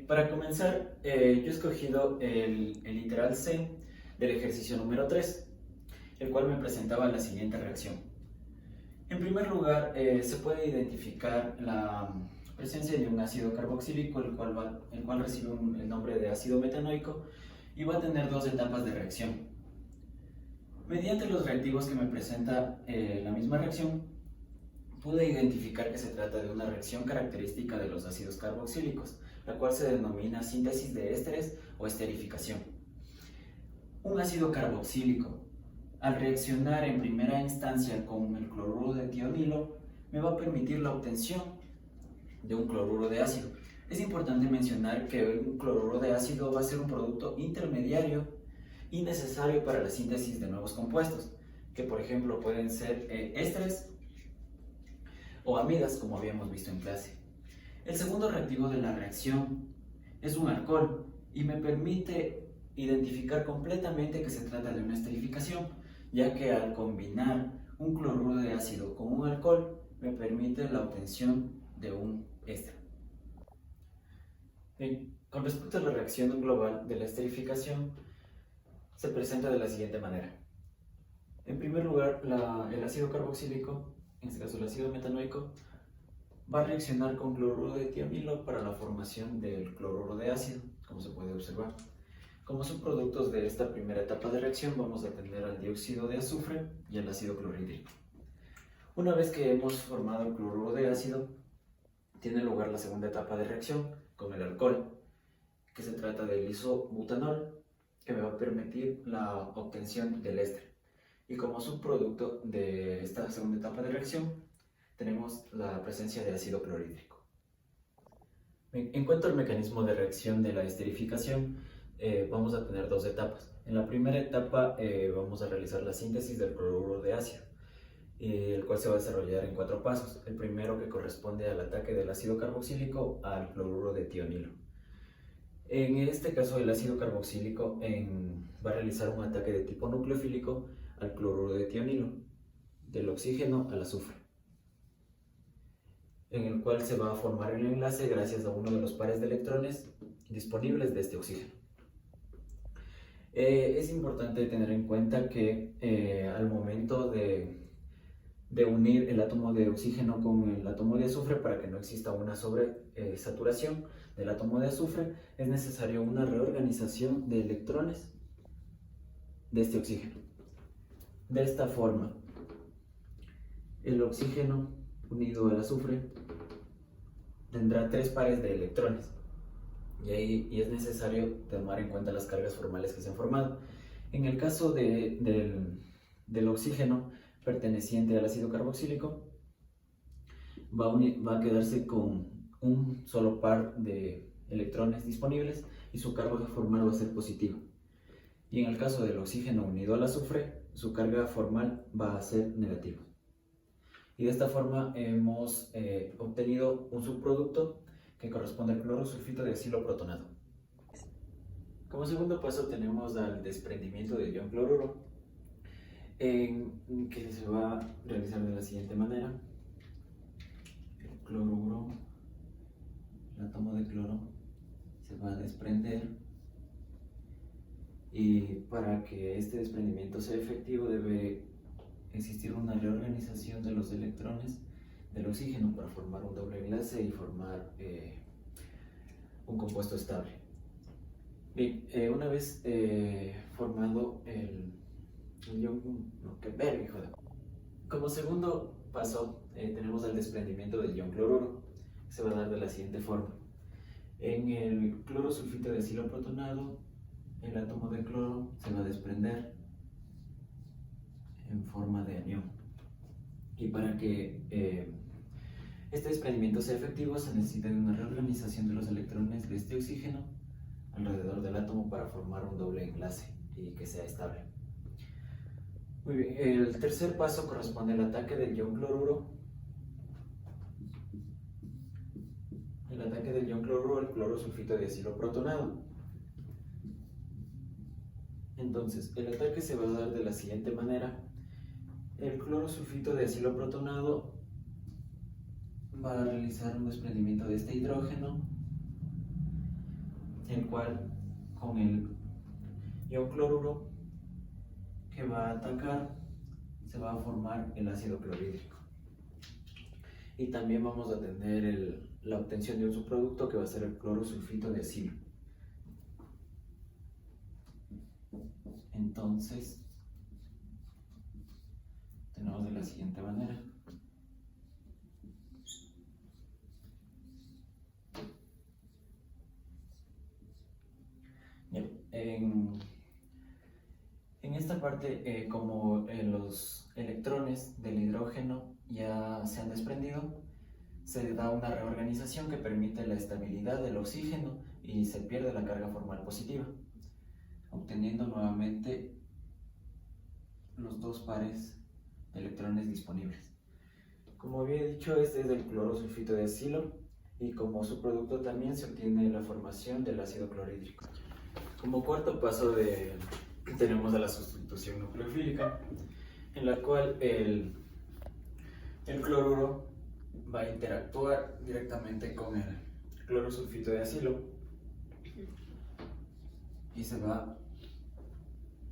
Para comenzar, yo he escogido el literal C del ejercicio número 3, el cual me presentaba la siguiente reacción. En primer lugar, se puede identificar la presencia de un ácido carboxílico, el cual recibe el nombre de ácido metanoico y va a tener dos etapas de reacción. Mediante los reactivos que me presenta la misma reacción, pude identificar que se trata de una reacción característica de los ácidos carboxílicos, la cual se denomina síntesis de ésteres o esterificación. Un ácido carboxílico, al reaccionar en primera instancia con el cloruro de tionilo, me va a permitir la obtención de un cloruro de ácido. Es importante mencionar que un cloruro de ácido va a ser un producto intermediario y necesario para la síntesis de nuevos compuestos, que por ejemplo pueden ser ésteres o amidas, como habíamos visto en clase. El segundo reactivo de la reacción es un alcohol y me permite identificar completamente que se trata de una esterificación, ya que al combinar un cloruro de ácido con un alcohol me permite la obtención de un éster. Bien, con respecto a la reacción global de la esterificación, se presenta de la siguiente manera. En primer lugar, el ácido carboxílico, en este caso el ácido metanoico, va a reaccionar con cloruro de tionilo para la formación del cloruro de ácido, como se puede observar. Como subproductos de esta primera etapa de reacción vamos a tener al dióxido de azufre y al ácido clorhídrico. Una vez que hemos formado el cloruro de ácido, tiene lugar la segunda etapa de reacción con el alcohol, que se trata del isobutanol, que me va a permitir la obtención del éster. Y como subproducto de esta segunda etapa de reacción, tenemos la presencia de ácido clorhídrico. En cuanto al mecanismo de reacción de la esterificación, vamos a tener dos etapas. En la primera etapa vamos a realizar la síntesis del cloruro de ácido, el cual se va a desarrollar en 4 pasos. El primero, que corresponde al ataque del ácido carboxílico al cloruro de tionilo. En este caso, el ácido carboxílico va a realizar un ataque de tipo nucleofílico al cloruro de tionilo, del oxígeno al azufre, en el cual se va a formar el enlace gracias a uno de los pares de electrones disponibles de este oxígeno. Es importante tener en cuenta que al momento de unir el átomo de oxígeno con el átomo de azufre, para que no exista una sobresaturación del átomo de azufre, es necesario una reorganización de electrones de este oxígeno. De esta forma, el oxígeno unido al azufre tendrá 3 pares de electrones y es necesario tomar en cuenta las cargas formales que se han formado. En el caso del oxígeno perteneciente al ácido carboxílico, va a quedarse con un solo par de electrones disponibles y su carga formal va a ser positiva. Y en el caso del oxígeno unido al azufre, su carga formal va a ser negativa. Y de esta forma hemos obtenido un subproducto que corresponde al cloro sulfito de acilo protonado. Como segundo paso tenemos al desprendimiento del ion cloruro, que se va a realizar de la siguiente manera. El cloruro, el átomo de cloro, se va a desprender, y para que este desprendimiento sea efectivo debe existir una reorganización de los electrones del oxígeno para formar un doble enlace y formar un compuesto estable. Bien, una vez formado como segundo paso tenemos el desprendimiento del ion cloruro, que se va a dar de la siguiente forma. En el cloro sulfito de acilo protonado, el átomo de cloro se va a desprender en forma de anión. Y para que este desprendimiento sea efectivo, se necesita de una reorganización de los electrones de este oxígeno alrededor del átomo para formar un doble enlace y que sea estable. Muy bien, el tercer paso corresponde al ataque del ion cloruro. El ataque del ion cloruro al cloro sulfito de acilo protonado. Entonces, el ataque se va a dar de la siguiente manera. El cloro sulfito de acilo protonado va a realizar un desprendimiento de este hidrógeno el cual con el ion cloruro que va a atacar se va a formar el ácido clorhídrico. Y también vamos a tener la obtención de un subproducto que va a ser el clorosulfito de acilo. Entonces, tenemos de la siguiente manera. En esta parte, como los electrones del hidrógeno ya se han desprendido, se da una reorganización que permite la estabilidad del oxígeno y se pierde la carga formal positiva, obteniendo nuevamente los dos pares de electrones disponibles. Como había dicho, este es del clorosulfito de acilo y como subproducto también se obtiene la formación del ácido clorhídrico. Como cuarto paso tenemos a la sustitución nucleofílica, en la cual el cloruro va a interactuar directamente con el clorosulfito de acilo y se va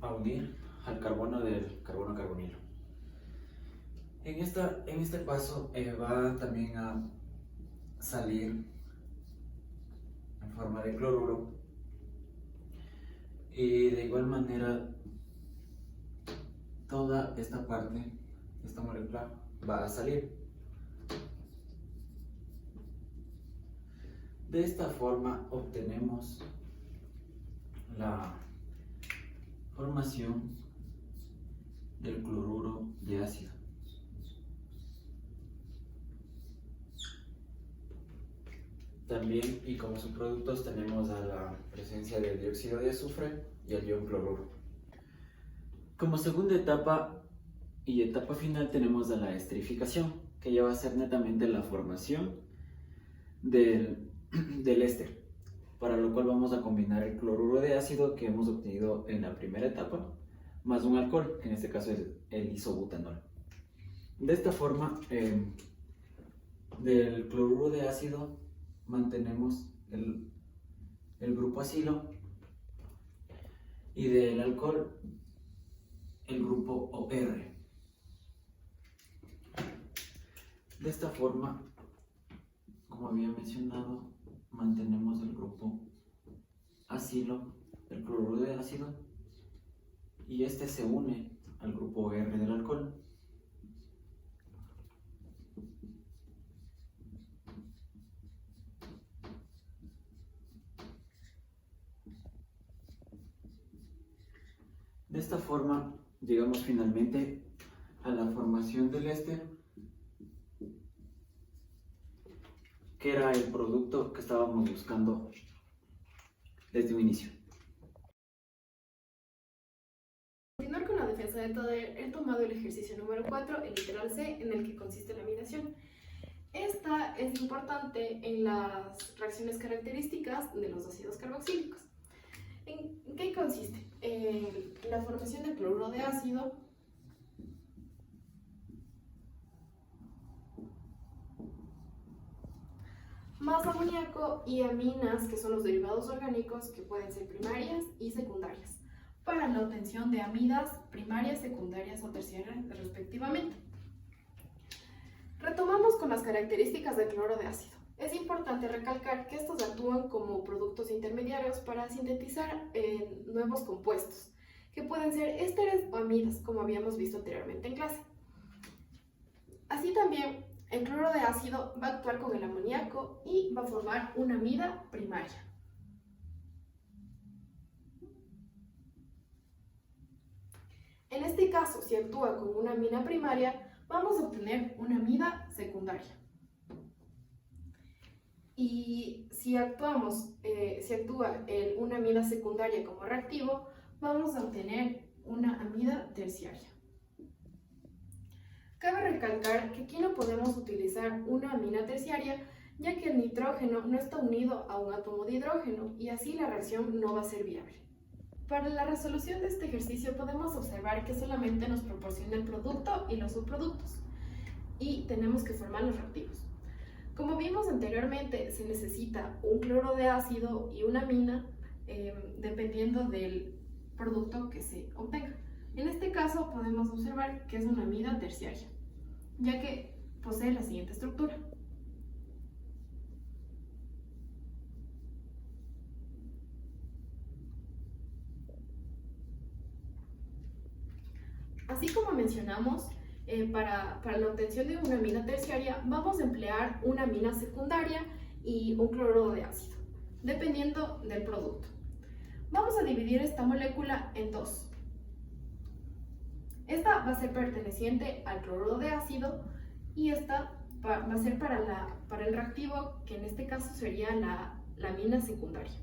a unir al carbono del carbono carbonilo. En este paso va también a salir en forma de cloruro y de igual manera toda esta parte, esta molécula va a salir. De esta forma obtenemos la formación del cloruro de ácido. También, y como subproductos, tenemos a la presencia del dióxido de azufre y el ion cloruro. Como segunda etapa y etapa final tenemos a la esterificación, que ya va a ser netamente la formación del éster, para lo cual vamos a combinar el cloruro de ácido que hemos obtenido en la primera etapa, más un alcohol, que en este caso es el isobutanol. De esta forma, del cloruro de ácido mantenemos el grupo acilo y del alcohol el grupo OR. De esta forma, como había mencionado, mantenemos el grupo acilo, el cloruro de ácido, y este se une al grupo OR del alcohol. De esta forma llegamos finalmente a la formación del éster, que era el producto que estábamos buscando desde un inicio. Continuar con la defensa del poder, he tomado el ejercicio número 4, el literal C, en el que consiste la amidación. Esta es importante en las reacciones características de los ácidos carboxílicos. ¿En qué consiste? En la formación del cloruro de ácido más amoníaco y aminas, que son los derivados orgánicos que pueden ser primarias y secundarias, para la obtención de amidas primarias, secundarias o terciarias respectivamente. Retomamos con las características del cloruro de ácido. Es importante recalcar que estos actúan como productos intermediarios para sintetizar nuevos compuestos, que pueden ser ésteres o amidas, como habíamos visto anteriormente en clase. Así también, el cloruro de ácido va a actuar con el amoníaco y va a formar una amida primaria. En este caso, si actúa con una amina primaria, vamos a obtener una amida secundaria. Y si actúa una amida secundaria como reactivo, vamos a obtener una amida terciaria. Cabe recalcar que aquí no podemos utilizar una amina terciaria, ya que el nitrógeno no está unido a un átomo de hidrógeno y así la reacción no va a ser viable. Para la resolución de este ejercicio podemos observar que solamente nos proporciona el producto y los subproductos, y tenemos que formar los reactivos. Como vimos anteriormente, se necesita un cloruro de ácido y una amina dependiendo del producto que se obtenga. En este caso podemos observar que es una amida terciaria, ya que posee la siguiente estructura. Así como mencionamos, para la obtención de una amina terciaria vamos a emplear una amina secundaria y un cloruro de ácido, dependiendo del producto. Vamos a dividir esta molécula en dos. Esta va a ser perteneciente al cloruro de ácido y esta va a ser para el reactivo, que en este caso sería la amina secundaria.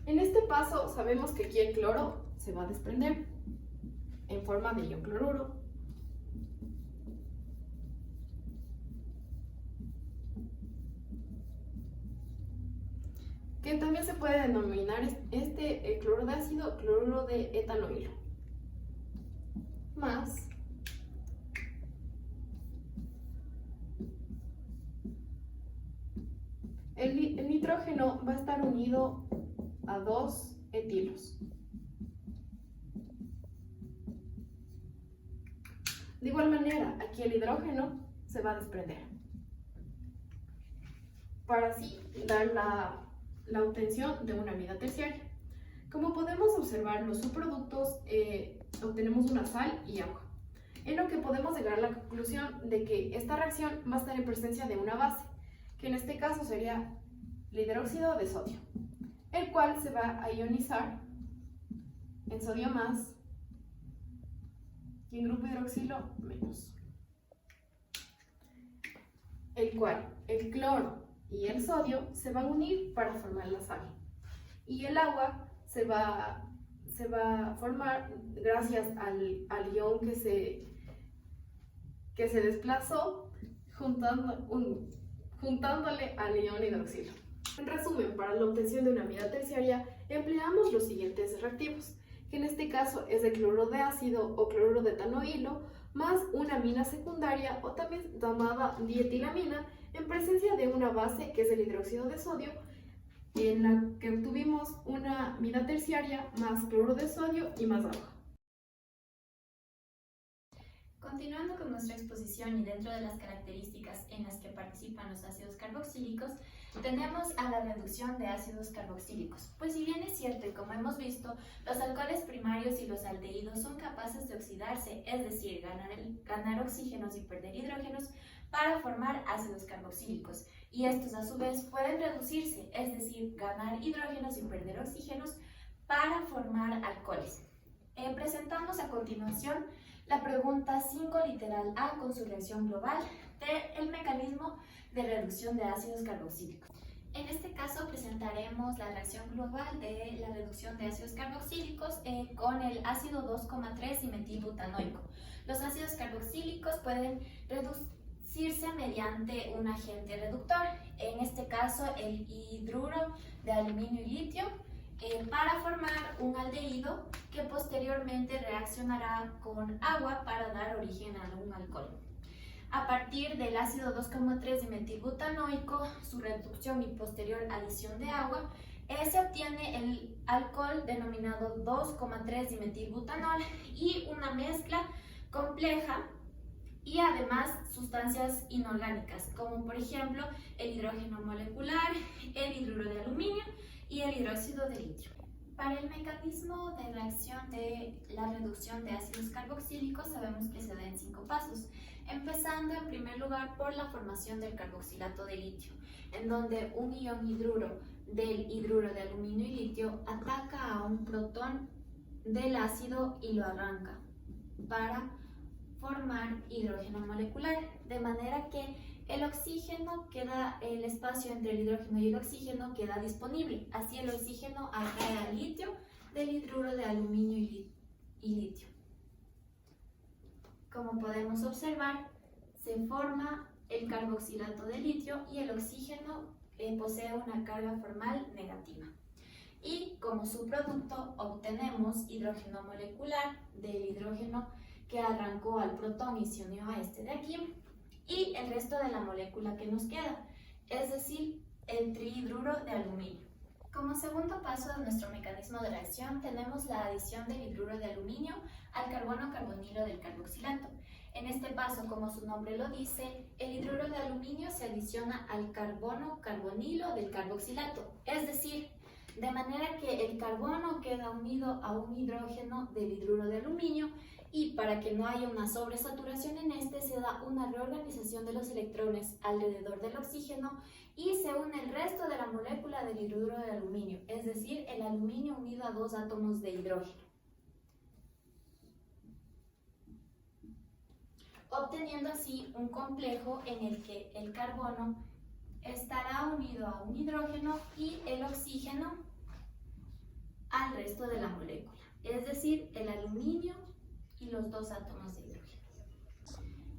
En este paso sabemos que aquí el cloro se va a desprender en forma de ion cloruro. Que también se puede denominar el cloruro de ácido cloruro de etanoilo. Más el nitrógeno va a estar unido a 2 etilos. De igual manera, aquí el hidrógeno se va a desprender para así dar la obtención de una amida terciaria. Como podemos observar, los subproductos obtenemos una sal y agua, en lo que podemos llegar a la conclusión de que esta reacción va a estar en presencia de una base, que en este caso sería el hidróxido de sodio, el cual se va a ionizar en sodio más y en grupo hidroxilo menos, el cual el cloro y el sodio se van a unir para formar la sal, y el agua se va a formar gracias al ion que se desplazó juntándole al ion hidroxilo. En resumen, para la obtención de una amida terciaria empleamos los siguientes reactivos, que en este caso es el cloruro de ácido o cloruro de etanoilo más una amina secundaria o también llamada dietilamina en presencia de una base que es el hidróxido de sodio, en la que obtuvimos una amida terciaria más cloruro de sodio y más agua. Continuando con nuestra exposición y dentro de las características en las que participan los ácidos carboxílicos, tenemos a la reducción de ácidos carboxílicos. Pues si bien es cierto y como hemos visto, los alcoholes primarios y los aldehídos son capaces de oxidarse, es decir, ganar oxígenos y perder hidrógenos para formar ácidos carboxílicos. Y estos a su vez pueden reducirse, es decir, ganar hidrógenos y perder oxígenos para formar alcoholes. Presentamos a continuación la pregunta 5 literal A con su reacción global del mecanismo de reducción de ácidos carboxílicos. En este caso presentaremos la reacción global de la reducción de ácidos carboxílicos con el ácido 2,3 dimetilbutanoico. Los ácidos carboxílicos pueden reducirse mediante un agente reductor, en este caso el hidruro de aluminio y litio, para formar un aldehído que posteriormente reaccionará con agua para dar origen a un alcohol. A partir del ácido 2,3 dimetilbutanoico, su reducción y posterior adición de agua, se obtiene el alcohol denominado 2,3 dimetilbutanol y una mezcla compleja y además sustancias inorgánicas, como por ejemplo el hidrógeno molecular, el hidruro de aluminio y el hidróxido de litio. Para el mecanismo de reacción de la reducción de ácidos carboxílicos sabemos que se da en 5 pasos, empezando en primer lugar por la formación del carboxilato de litio, en donde un ion hidruro del hidruro de aluminio y litio ataca a un protón del ácido y lo arranca para formar hidrógeno molecular, de manera que el espacio entre el hidrógeno y el oxígeno queda disponible. Así el oxígeno atrae al litio del hidruro de aluminio y litio. Como podemos observar, se forma el carboxilato de litio y el oxígeno posee una carga formal negativa. y como subproducto obtenemos hidrógeno molecular del hidrógeno que arrancó al protón y se unió a este de aquí, y el resto de la molécula que nos queda, es decir, el trihidruro de aluminio. Como segundo paso de nuestro mecanismo de reacción tenemos la adición del hidruro de aluminio al carbono carbonilo del carboxilato. En este paso, como su nombre lo dice, el hidruro de aluminio se adiciona al carbono carbonilo del carboxilato, es decir, de manera que el carbono queda unido a un hidrógeno del hidruro de aluminio, y para que no haya una sobresaturación en este se da una reorganización de los electrones alrededor del oxígeno y se une el resto de la molécula del hidruro de aluminio, es decir, el aluminio unido a dos átomos de hidrógeno, obteniendo así un complejo en el que el carbono estará unido a un hidrógeno y el oxígeno al resto de la molécula, es decir, el aluminio y los dos átomos de hidrógeno.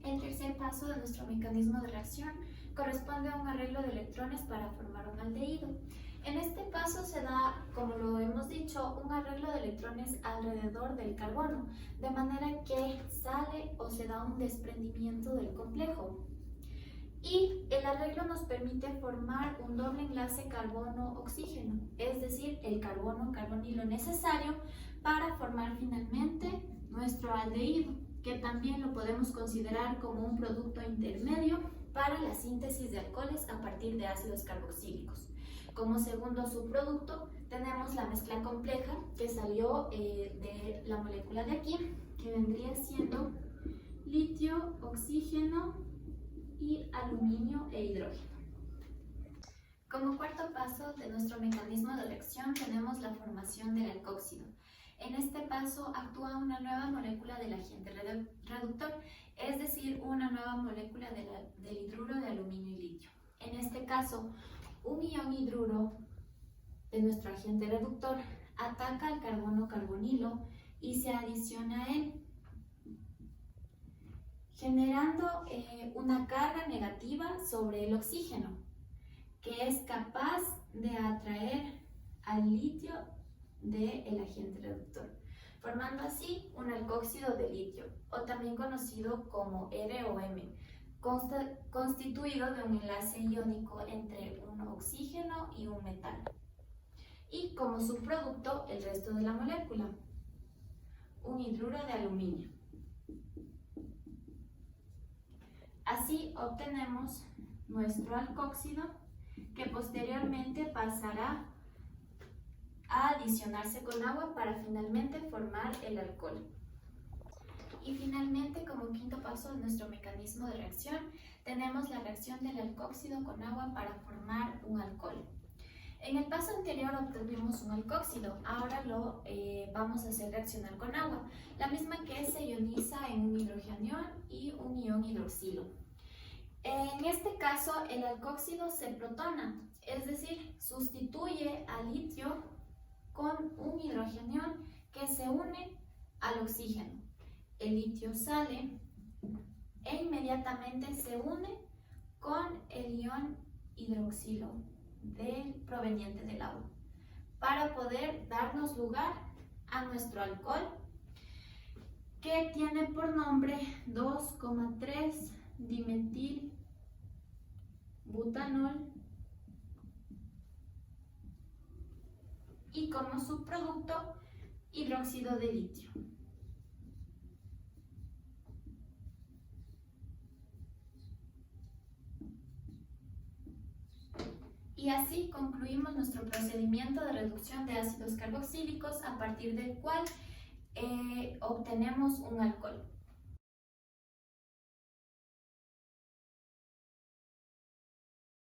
El tercer paso de nuestro mecanismo de reacción corresponde a un arreglo de electrones para formar un aldehído. En este paso se da, como lo hemos dicho, un arreglo de electrones alrededor del carbono, de manera que sale o se da un desprendimiento del complejo. Y el arreglo nos permite formar un doble enlace carbono-oxígeno, es decir, el carbono-carbonilo necesario para formar finalmente nuestro aldehído, que también lo podemos considerar como un producto intermedio para la síntesis de alcoholes a partir de ácidos carboxílicos. Como segundo subproducto tenemos la mezcla compleja que salió de la molécula de aquí, que vendría siendo litio, oxígeno y aluminio e hidrógeno. Como cuarto paso de nuestro mecanismo de reacción tenemos la formación del alcóxido. En este paso actúa una nueva molécula del agente reductor, es decir, una nueva molécula del hidruro de aluminio y litio. En este caso, un ion hidruro de nuestro agente reductor ataca al carbono carbonilo y se adiciona a él, generando una carga negativa sobre el oxígeno, que es capaz de atraer al litio del agente reductor, formando así un alcóxido de litio, o también conocido como ROM, constituido de un enlace iónico entre un oxígeno y un metal. Y como subproducto, el resto de la molécula, un hidruro de aluminio. Así obtenemos nuestro alcóxido, que posteriormente pasará a adicionarse con agua para finalmente formar el alcohol. Y finalmente, como quinto paso de nuestro mecanismo de reacción, tenemos la reacción del alcóxido con agua para formar un alcohol. En el paso anterior obtuvimos un alcóxido, ahora lo vamos a hacer reaccionar con agua, la misma que se ioniza en un hidrogenón y un ion hidroxilo. En este caso, el alcóxido se protona, es decir, sustituye al litio con un hidrogenión que se une al oxígeno. El litio sale e inmediatamente se une con el ion hidroxilo proveniente del agua para poder darnos lugar a nuestro alcohol, que tiene por nombre 2,3 dimetilbutanol y como subproducto hidróxido de litio. Y así concluimos nuestro procedimiento de reducción de ácidos carboxílicos, a partir del cual obtenemos un alcohol.